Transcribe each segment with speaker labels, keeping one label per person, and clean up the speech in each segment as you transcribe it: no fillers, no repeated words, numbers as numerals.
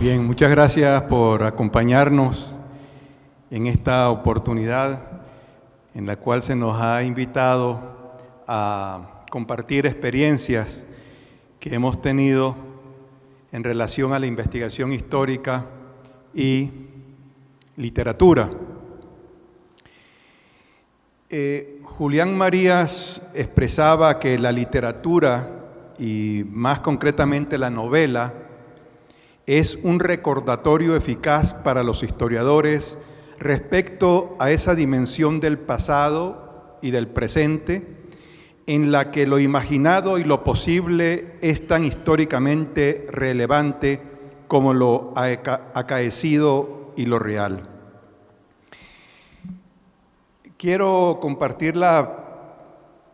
Speaker 1: Bien, muchas gracias por acompañarnos en esta oportunidad en la cual se nos ha invitado a compartir experiencias que hemos tenido en relación a la investigación histórica y literatura. Julián Marías expresaba que la literatura, y más concretamente la novela, es un recordatorio eficaz para los historiadores respecto a esa dimensión del pasado y del presente en la que lo imaginado y lo posible es tan históricamente relevante como lo acaecido y lo real. Quiero compartir la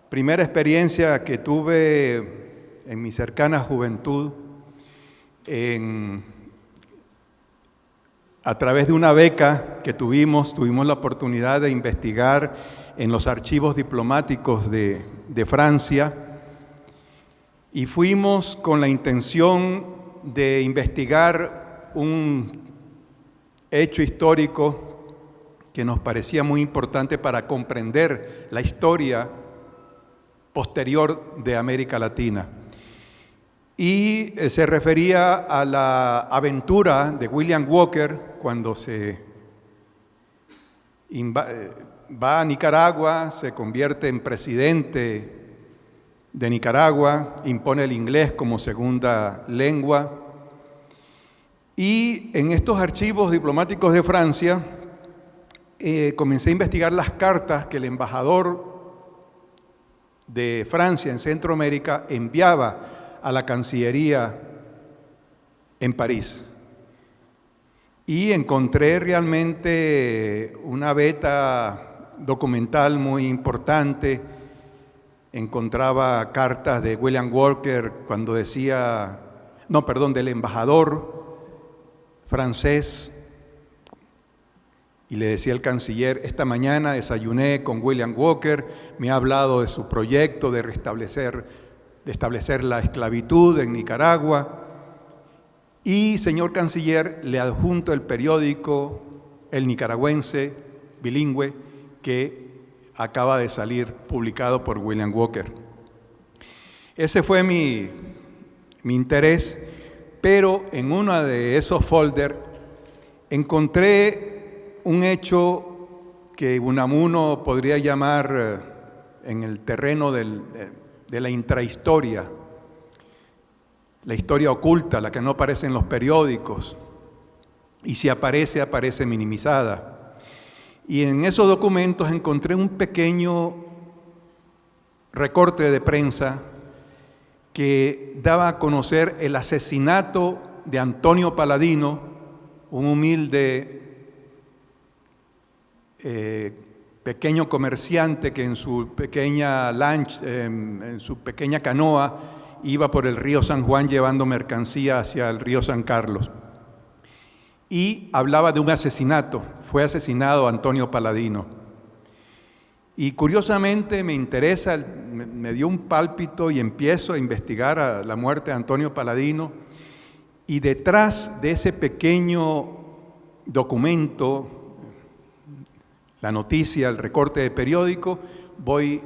Speaker 1: primera experiencia que tuve en mi cercana juventud a través de una beca que tuvimos la oportunidad de investigar en los archivos diplomáticos de Francia, y fuimos con la intención de investigar un hecho histórico que nos parecía muy importante para comprender la historia posterior de América Latina. Y se refería a la aventura de William Walker cuando va a Nicaragua, se convierte en presidente de Nicaragua, impone el inglés como segunda lengua. Y en estos archivos diplomáticos de Francia comencé a investigar las cartas que el embajador de Francia en Centroamérica enviaba a la Cancillería en París. Y encontré realmente una beta documental muy importante. Encontraba cartas de William Walker cuando del embajador francés, y le decía al canciller: esta mañana desayuné con William Walker, me ha hablado de su proyecto de establecer la esclavitud en Nicaragua. Y, señor canciller, le adjunto el periódico El Nicaragüense, bilingüe, que acaba de salir publicado por William Walker. Ese fue mi interés, pero en uno de esos folders encontré un hecho que Unamuno podría llamar en el terreno de la intrahistoria, la historia oculta, la que no aparece en los periódicos, y si aparece, aparece minimizada. Y en esos documentos encontré un pequeño recorte de prensa que daba a conocer el asesinato de Antonio Paladino, un humilde pequeño comerciante que en su pequeña en su pequeña canoa iba por el río San Juan llevando mercancía hacia el río San Carlos. Y hablaba de un asesinato. Fue asesinado Antonio Paladino. Y curiosamente me interesa, me dio un pálpito y empiezo a investigar a la muerte de Antonio Paladino. Y detrás de ese pequeño documento, la noticia, el recorte de periódico, voy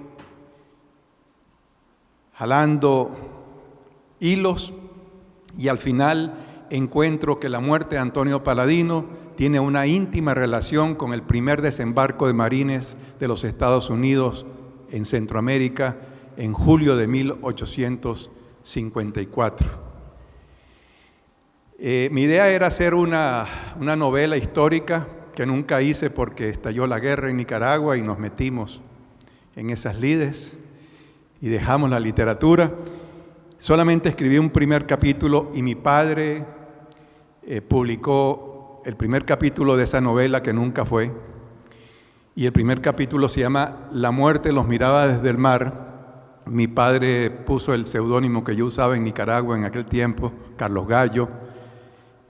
Speaker 1: jalando hilos y al final encuentro que la muerte de Antonio Paladino tiene una íntima relación con el primer desembarco de marines de los Estados Unidos en Centroamérica en julio de 1854. Mi idea era hacer una novela histórica que nunca hice porque estalló la guerra en Nicaragua y nos metimos en esas lides y dejamos la literatura. Solamente escribí un primer capítulo y mi padre publicó el primer capítulo de esa novela que nunca fue. Y el primer capítulo se llama La muerte los miraba desde el mar. Mi padre puso el seudónimo que yo usaba en Nicaragua en aquel tiempo, Carlos Gallo,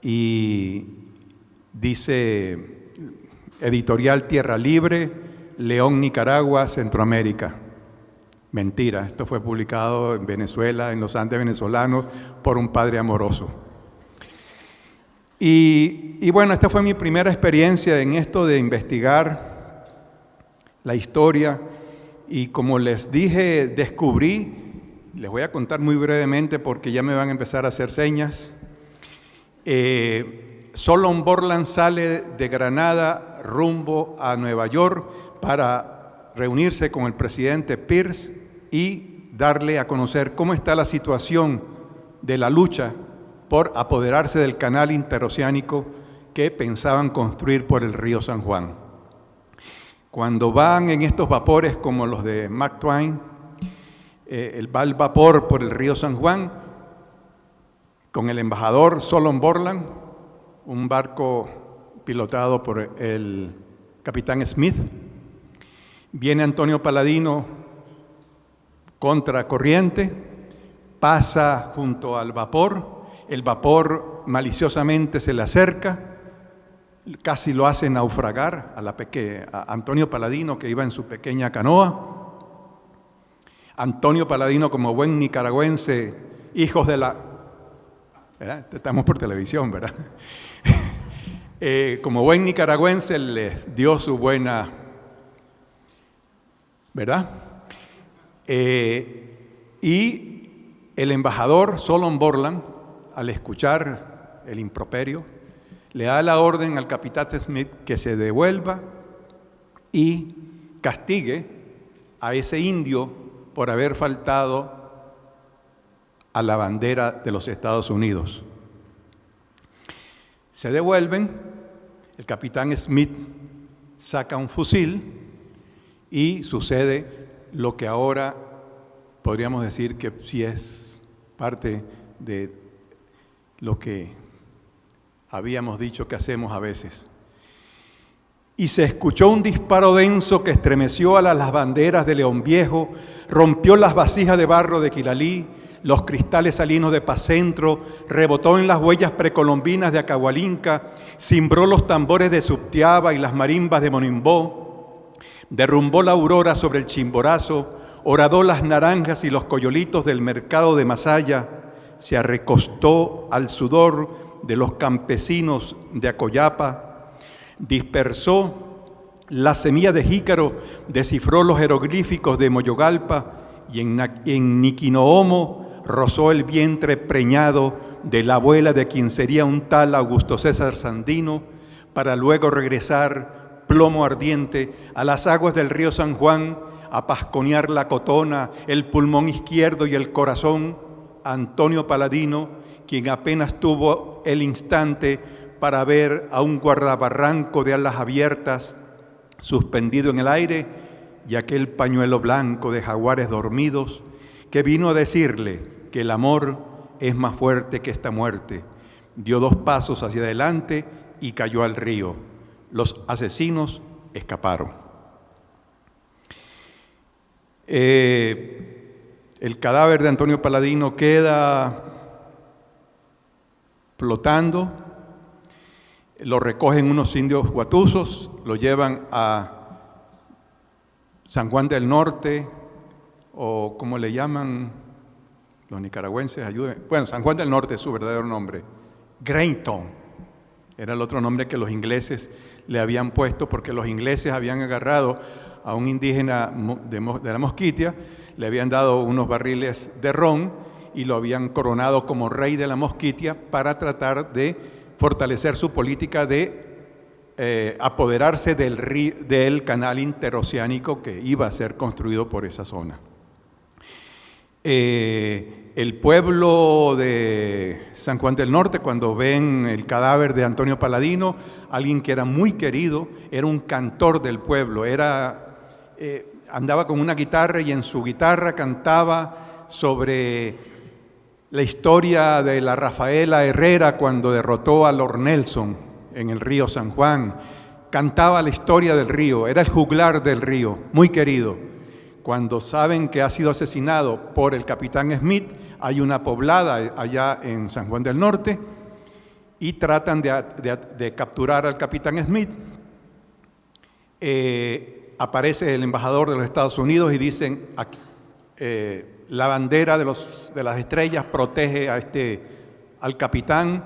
Speaker 1: y dice Editorial Tierra Libre, León, Nicaragua, Centroamérica. Mentira, esto fue publicado en Venezuela, en los Andes venezolanos, por un padre amoroso. Y bueno, esta fue mi primera experiencia en esto de investigar la historia. Y como les dije, descubrí, les voy a contar muy brevemente porque ya me van a empezar a hacer señas. Solon Borland sale de Granada rumbo a Nueva York para reunirse con el presidente Pierce y darle a conocer cómo está la situación de la lucha por apoderarse del canal interoceánico que pensaban construir por el río San Juan. Cuando van en estos vapores como los de Mark Twain, va el vapor por el río San Juan con el embajador Solon Borland, un barco pilotado por el capitán Smith. Viene Antonio Paladino contra corriente, pasa junto al vapor, el vapor maliciosamente se le acerca, casi lo hace naufragar a Antonio Paladino, que iba en su pequeña canoa. Antonio Paladino, como buen nicaragüense, hijos de la... ¿verdad? Estamos por televisión, ¿verdad? Como buen nicaragüense les dio su buena... ¿verdad? Y el embajador Solon Borland, al escuchar el improperio, le da la orden al capitán Smith que se devuelva y castigue a ese indio por haber faltado a la bandera de los Estados Unidos. Se devuelven, el capitán Smith saca un fusil y sucede lo que ahora podríamos decir que sí es parte de lo que habíamos dicho que hacemos a veces. Y se escuchó un disparo denso que estremeció a las banderas de León Viejo, rompió las vasijas de barro de Quilalí, los cristales salinos de Pacentro, rebotó en las huellas precolombinas de Acahualinca, cimbró los tambores de Subtiaba y las marimbas de Monimbó, derrumbó la aurora sobre el Chimborazo, horadó las naranjas y los coyolitos del mercado de Masaya, se arrecostó al sudor de los campesinos de Acoyapa, dispersó la semilla de jícaro, descifró los jeroglíficos de Moyogalpa y en Niquinoomo rozó el vientre preñado de la abuela de quien sería un tal Augusto César Sandino, para luego regresar plomo ardiente a las aguas del río San Juan, a pasconear la cotona, el pulmón izquierdo y el corazón. Antonio Paladino, quien apenas tuvo el instante para ver a un guardabarranco de alas abiertas suspendido en el aire y aquel pañuelo blanco de jaguares dormidos, que vino a decirle que el amor es más fuerte que esta muerte. Dio 2 pasos hacia adelante y cayó al río. Los asesinos escaparon. El cadáver de Antonio Paladino queda flotando, lo recogen unos indios guatusos, lo llevan a San Juan del Norte, o como le llaman los nicaragüenses, ayuden. Bueno, San Juan del Norte es su verdadero nombre, Greytown, era el otro nombre que los ingleses le habían puesto, porque los ingleses habían agarrado a un indígena de la Mosquitia, le habían dado unos barriles de ron y lo habían coronado como rey de la Mosquitia para tratar de fortalecer su política de apoderarse del canal interoceánico que iba a ser construido por esa zona. El pueblo de San Juan del Norte, cuando ven el cadáver de Antonio Paladino, alguien que era muy querido, era un cantor del pueblo, andaba con una guitarra y en su guitarra cantaba sobre la historia de la Rafaela Herrera cuando derrotó a Lord Nelson en el río San Juan. Cantaba la historia del río, era el juglar del río, muy querido. Cuando saben que ha sido asesinado por el capitán Smith, hay una poblada allá en San Juan del Norte y tratan de capturar al capitán Smith. Aparece el embajador de los Estados Unidos y dicen, la bandera de las estrellas protege al capitán,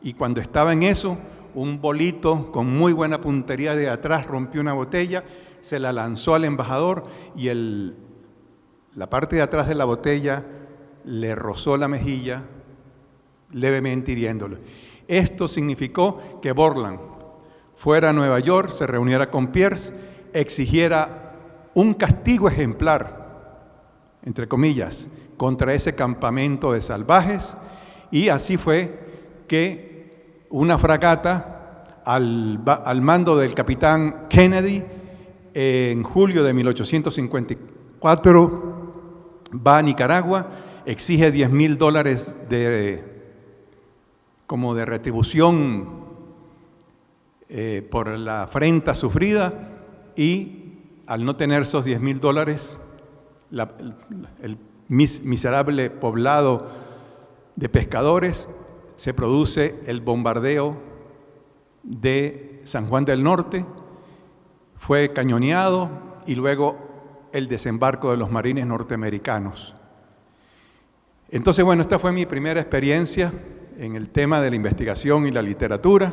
Speaker 1: Y cuando estaba en eso, un bolito con muy buena puntería de atrás rompió una botella, se la lanzó al embajador y la parte de atrás de la botella le rozó la mejilla, levemente hiriéndolo. Esto significó que Borland fuera a Nueva York, se reuniera con Pierce, exigiera un castigo ejemplar, entre comillas, contra ese campamento de salvajes, y así fue que una fragata al mando del capitán Kennedy en julio de 1854 va a Nicaragua, exige $10,000 como de retribución por la afrenta sufrida, y al no tener esos $10,000, el miserable poblado de pescadores, se produce el bombardeo de San Juan del Norte, fue cañoneado y luego el desembarco de los marines norteamericanos. Entonces, bueno, esta fue mi primera experiencia en el tema de la investigación y la literatura,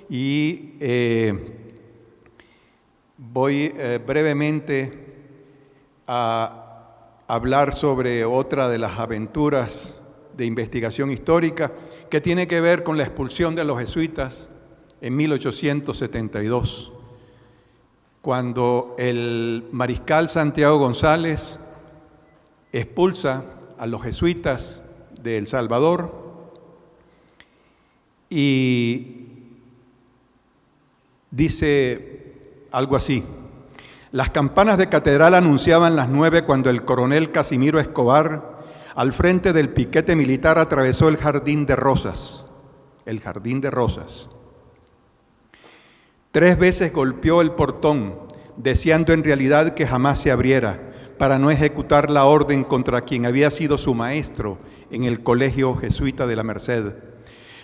Speaker 1: y voy brevemente a hablar sobre otra de las aventuras de investigación histórica que tiene que ver con la expulsión de los jesuitas en 1872, cuando el mariscal Santiago González expulsa a los jesuitas de El Salvador y dice algo así: las campanas de catedral anunciaban las 9 cuando el coronel Casimiro Escobar, al frente del piquete militar, atravesó el jardín de rosas. 3 veces golpeó el portón, deseando en realidad que jamás se abriera, para no ejecutar la orden contra quien había sido su maestro en el colegio jesuita de la Merced.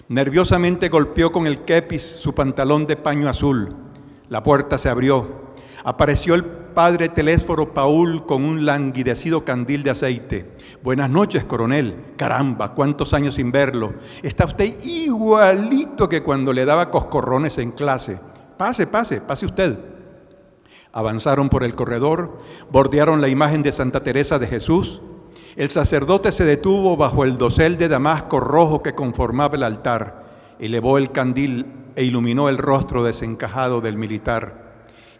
Speaker 1: Nerviosamente golpeó con el kepis su pantalón de paño azul. La puerta se abrió. Apareció el padre Telésforo Paul con un languidecido candil de aceite. Buenas noches, coronel. Caramba, cuántos años sin verlo. Está usted igualito que cuando le daba coscorrones en clase. Pase usted. Avanzaron por el corredor, bordearon la imagen de Santa Teresa de Jesús. El sacerdote se detuvo bajo el dosel de damasco rojo que conformaba el altar, elevó el candil e iluminó el rostro desencajado del militar.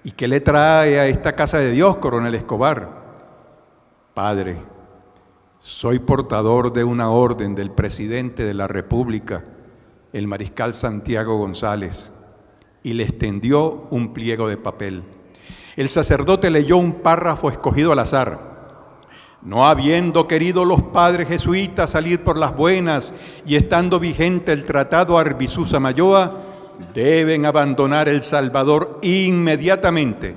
Speaker 1: ¿Y qué le trae a esta casa de Dios, coronel Escobar? Padre, soy portador de una orden del presidente de la República, el mariscal Santiago González, y le extendió un pliego de papel. El sacerdote leyó un párrafo escogido al azar. No habiendo querido los padres jesuitas salir por las buenas y estando vigente el tratado Arbizu-Samayoa, deben abandonar El Salvador inmediatamente.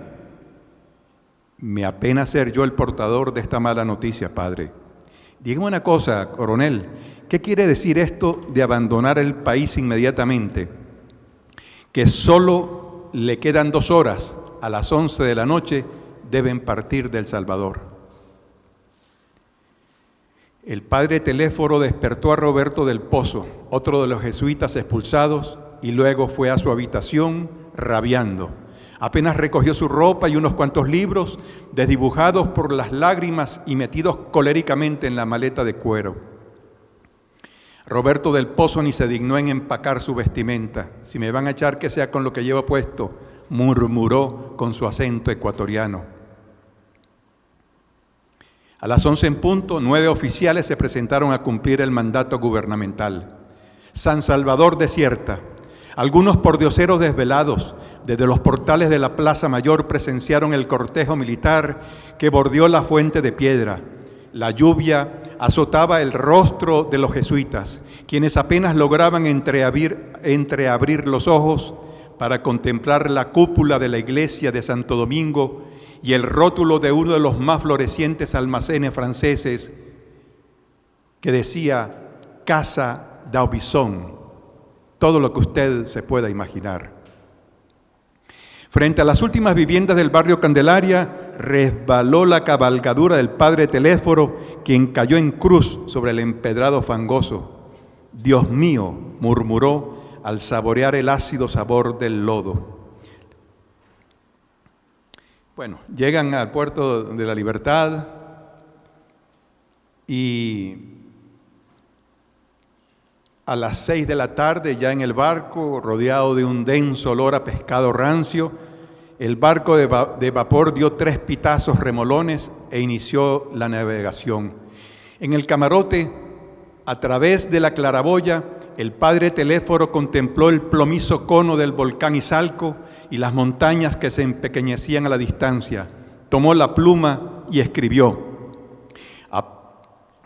Speaker 1: Me apena ser yo el portador de esta mala noticia, padre. Dígame una cosa, coronel, ¿qué quiere decir esto de abandonar el país inmediatamente? Que solo le quedan 2 horas, a las 11 de la noche deben partir de El Salvador. El padre Telésforo despertó a Roberto del Pozo, otro de los jesuitas expulsados, y luego fue a su habitación rabiando. Apenas recogió su ropa y unos cuantos libros, desdibujados por las lágrimas y metidos coléricamente en la maleta de cuero. Roberto del Pozo ni se dignó en empacar su vestimenta. Si me van a echar, que sea con lo que llevo puesto, murmuró con su acento ecuatoriano. A las 11 en punto, 9 oficiales se presentaron a cumplir el mandato gubernamental. San Salvador desierta. Algunos pordioseros desvelados desde los portales de la Plaza Mayor presenciaron el cortejo militar que bordeó la fuente de piedra. La lluvia azotaba el rostro de los jesuitas, quienes apenas lograban entreabrir los ojos para contemplar la cúpula de la iglesia de Santo Domingo y el rótulo de uno de los más florecientes almacenes franceses que decía Casa d'Aubusson. Todo lo que usted se pueda imaginar. Frente a las últimas viviendas del barrio Candelaria, resbaló la cabalgadura del padre Telésforo, quien cayó en cruz sobre el empedrado fangoso. Dios mío, murmuró al saborear el ácido sabor del lodo. Bueno, llegan al puerto de la Libertad y a las 6 de la tarde, ya en el barco, rodeado de un denso olor a pescado rancio, el barco de vapor dio 3 pitazos remolones e inició la navegación. En el camarote, a través de la claraboya, el padre Teléforo contempló el plomizo cono del volcán Izalco y las montañas que se empequeñecían a la distancia. Tomó la pluma y escribió: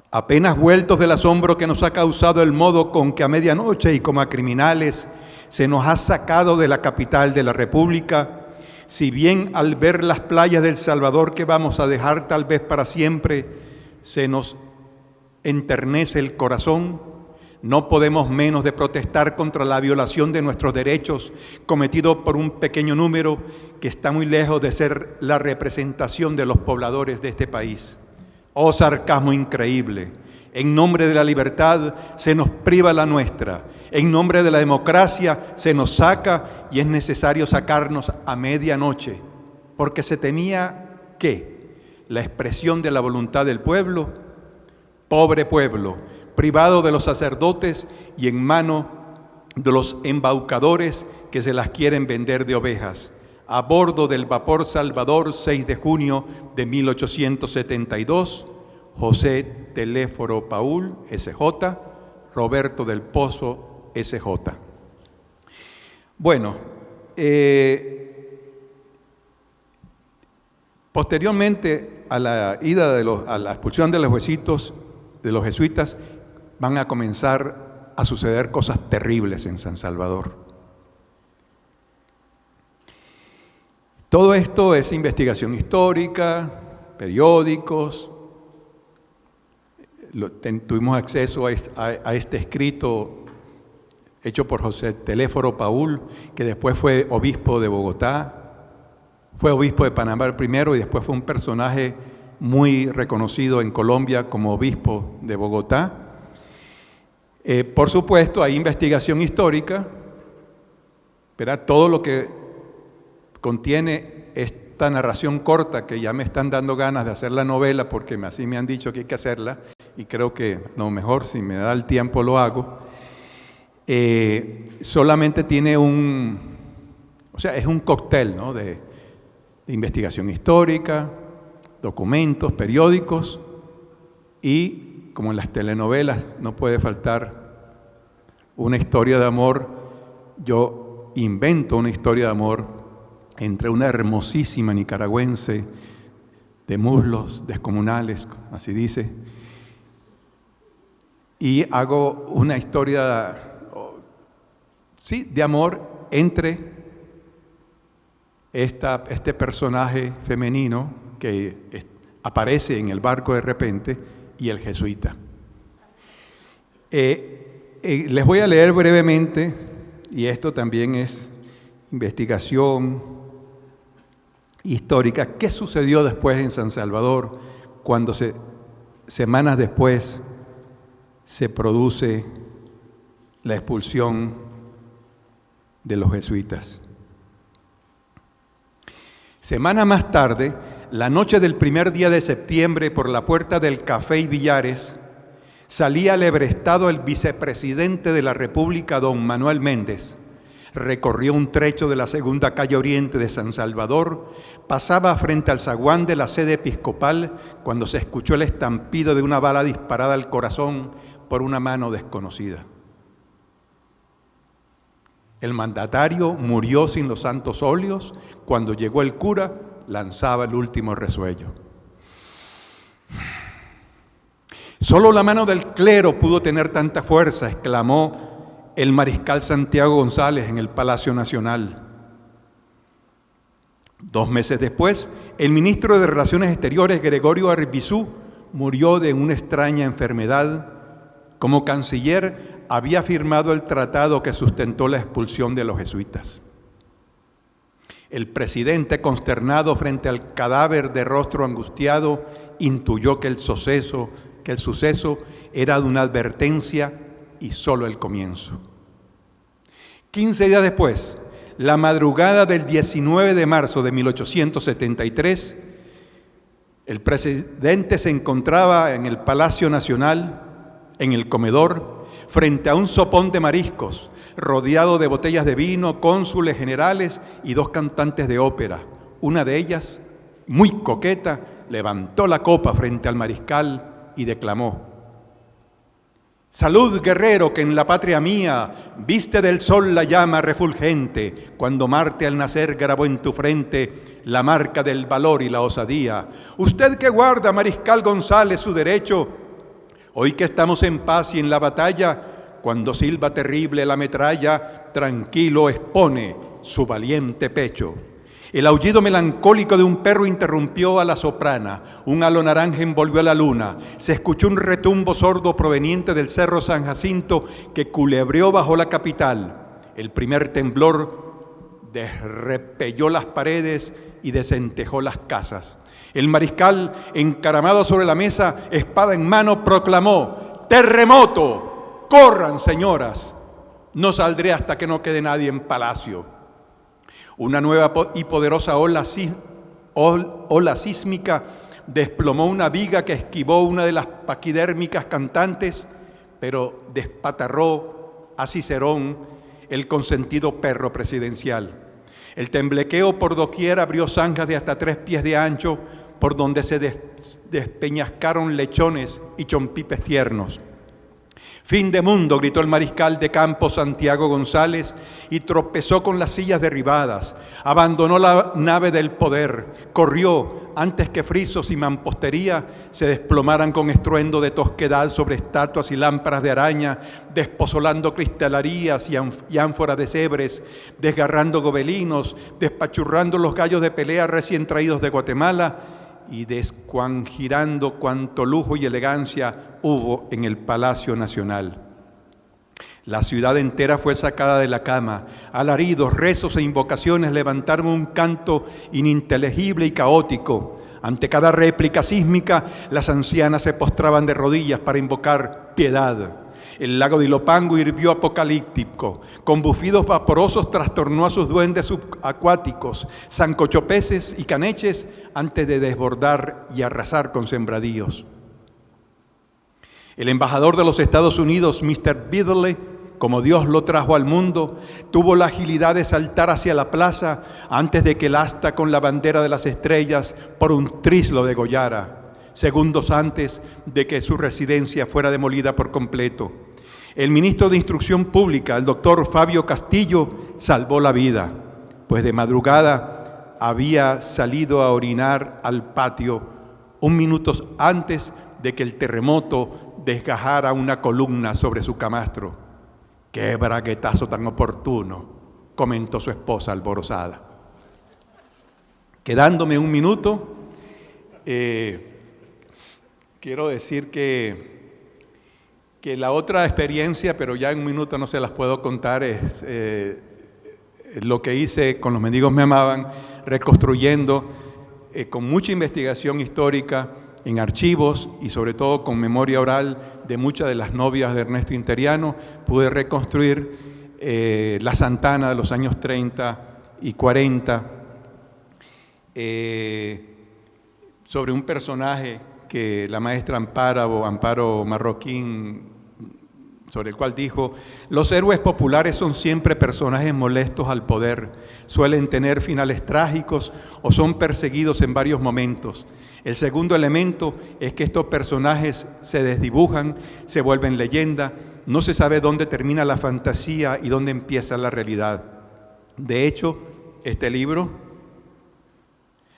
Speaker 1: apenas vueltos del asombro que nos ha causado el modo con que a medianoche y como a criminales se nos ha sacado de la capital de la República, si bien al ver las playas del Salvador que vamos a dejar tal vez para siempre, se nos enternece el corazón, no podemos menos de protestar contra la violación de nuestros derechos cometido por un pequeño número que está muy lejos de ser la representación de los pobladores de este país. Oh sarcasmo increíble, en nombre de la libertad se nos priva la nuestra, en nombre de la democracia se nos saca y es necesario sacarnos a medianoche, porque se temía que la expresión de la voluntad del pueblo, pobre pueblo, privado de los sacerdotes y en mano de los embaucadores que se las quieren vender de ovejas. A bordo del vapor Salvador, 6 de junio de 1872, José Teléforo Paúl, S.J., Roberto del Pozo, S.J. Bueno, posteriormente a la ida a la expulsión de los jesuitas, van a comenzar a suceder cosas terribles en San Salvador. Todo esto es investigación histórica, periódicos. Tuvimos acceso a este escrito hecho por José Teléforo Paúl, que después fue obispo de Bogotá, fue obispo de Panamá primero y después fue un personaje muy reconocido en Colombia como obispo de Bogotá. Por supuesto, hay investigación histórica, ¿verdad? Todo lo que contiene esta narración corta, que ya me están dando ganas de hacer la novela, porque así me han dicho que hay que hacerla, y creo que lo mejor, si me da el tiempo, lo hago. Solamente tiene es un cóctel, ¿no?, de investigación histórica, documentos, periódicos, y como en las telenovelas no puede faltar una historia de amor. Yo invento una historia de amor entre una hermosísima nicaragüense de muslos descomunales, así dice, y hago una historia, de amor entre este personaje femenino que aparece en el barco de repente y el jesuita. Les voy a leer brevemente, y esto también es investigación histórica, qué sucedió después en San Salvador cuando semanas después se produce la expulsión de los jesuitas. Semana más tarde, la noche del primer día de septiembre, por la puerta del Café y Billares, salía alebrestado el vicepresidente de la República, don Manuel Méndez. Recorrió un trecho de la segunda calle oriente de San Salvador, pasaba frente al zaguán de la sede episcopal cuando se escuchó el estampido de una bala disparada al corazón por una mano desconocida. El mandatario murió sin los santos óleos. Cuando llegó el cura, lanzaba el último resuello. Solo la mano del clero pudo tener tanta fuerza, exclamó el mariscal Santiago González en el Palacio Nacional. 2 meses después, el ministro de Relaciones Exteriores, Gregorio Arbizú, murió de una extraña enfermedad. Como canciller, había firmado el tratado que sustentó la expulsión de los jesuitas. El presidente, consternado frente al cadáver de rostro angustiado, intuyó que el suceso era de una advertencia y solo el comienzo. 15 días después, la madrugada del 19 de marzo de 1873, el presidente se encontraba en el Palacio Nacional, en el comedor, frente a un sopón de mariscos, rodeado de botellas de vino, cónsules, generales y 2 cantantes de ópera. Una de ellas, muy coqueta, levantó la copa frente al mariscal y declamó: «Salud, guerrero, que en la patria mía viste del sol la llama refulgente, cuando Marte al nacer grabó en tu frente la marca del valor y la osadía. Usted que guarda, mariscal González, su derecho, hoy que estamos en paz y en la batalla, cuando silba terrible la metralla, tranquilo expone su valiente pecho». El aullido melancólico de un perro interrumpió a la soprana, un halo naranja envolvió a la luna, se escuchó un retumbo sordo proveniente del Cerro San Jacinto que culebreó bajo la capital. El primer temblor desrepelló las paredes y desentejó las casas. El mariscal, encaramado sobre la mesa, espada en mano, proclamó: «¡Terremoto! ¡Corran, señoras! No saldré hasta que no quede nadie en palacio». Una nueva y poderosa ola sísmica desplomó una viga que esquivó una de las paquidérmicas cantantes, pero despatarró a Cicerón, el consentido perro presidencial. El temblequeo por doquier abrió zanjas de hasta 3 pies de ancho, por donde se despeñascaron lechones y chompipes tiernos. «Fin de mundo», gritó el mariscal de campo Santiago González y tropezó con las sillas derribadas. Abandonó la nave del poder, corrió antes que frisos y mampostería se desplomaran con estruendo de tosquedad sobre estatuas y lámparas de araña, despozolando cristalerías y ánforas de cebres, desgarrando gobelinos, despachurrando los gallos de pelea recién traídos de Guatemala y descuangirando cuanto lujo y elegancia hubo en el Palacio Nacional. La ciudad entera fue sacada de la cama. Alaridos, rezos e invocaciones levantaron un canto ininteligible y caótico. Ante cada réplica sísmica, las ancianas se postraban de rodillas para invocar piedad. El lago de Ilopango hirvió apocalíptico. Con bufidos vaporosos trastornó a sus duendes subacuáticos, sancochopeces y caneches antes de desbordar y arrasar con sembradíos. El embajador de los Estados Unidos, Mr. Biddle, como Dios lo trajo al mundo, tuvo la agilidad de saltar hacia la plaza antes de que el asta con la bandera de las estrellas por un tris lo degollara, segundos antes de que su residencia fuera demolida por completo. El ministro de Instrucción Pública, el doctor Fabio Castillo, salvó la vida, pues de madrugada había salido a orinar al patio 1 minuto antes de que el terremoto desgajara una columna sobre su camastro. «¡Qué braguetazo tan oportuno!», comentó su esposa alborozada. Quedándome 1 minuto, quiero decir que la otra experiencia, pero ya en 1 minuto no se las puedo contar, es lo que hice con Los Mendigos Me Amaban, reconstruyendo con mucha investigación histórica en archivos y sobre todo con memoria oral de muchas de las novias de Ernesto Interiano, pude reconstruir la Santana de los años 30 y 40, sobre un personaje que la maestra Amparo Marroquín, sobre el cual dijo: «Los héroes populares son siempre personajes molestos al poder, suelen tener finales trágicos o son perseguidos en varios momentos. El segundo elemento es que estos personajes se desdibujan, se vuelven leyenda, no se sabe dónde termina la fantasía y dónde empieza la realidad». De hecho, este libro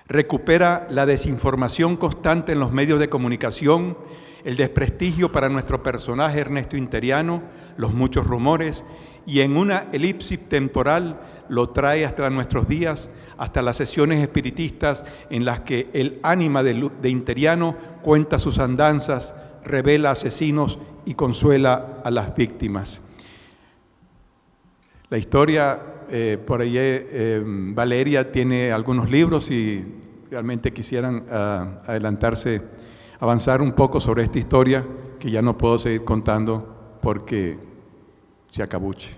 Speaker 1: recupera la desinformación constante en los medios de comunicación, el desprestigio para nuestro personaje Ernesto Interiano, los muchos rumores, y en una elipsis temporal lo trae hasta nuestros días, hasta las sesiones espiritistas en las que el ánima de Interiano cuenta sus andanzas, revela asesinos y consuela a las víctimas. La historia, por ahí Valeria tiene algunos libros y realmente quisieran avanzar un poco sobre esta historia que ya no puedo seguir contando porque se acabuche.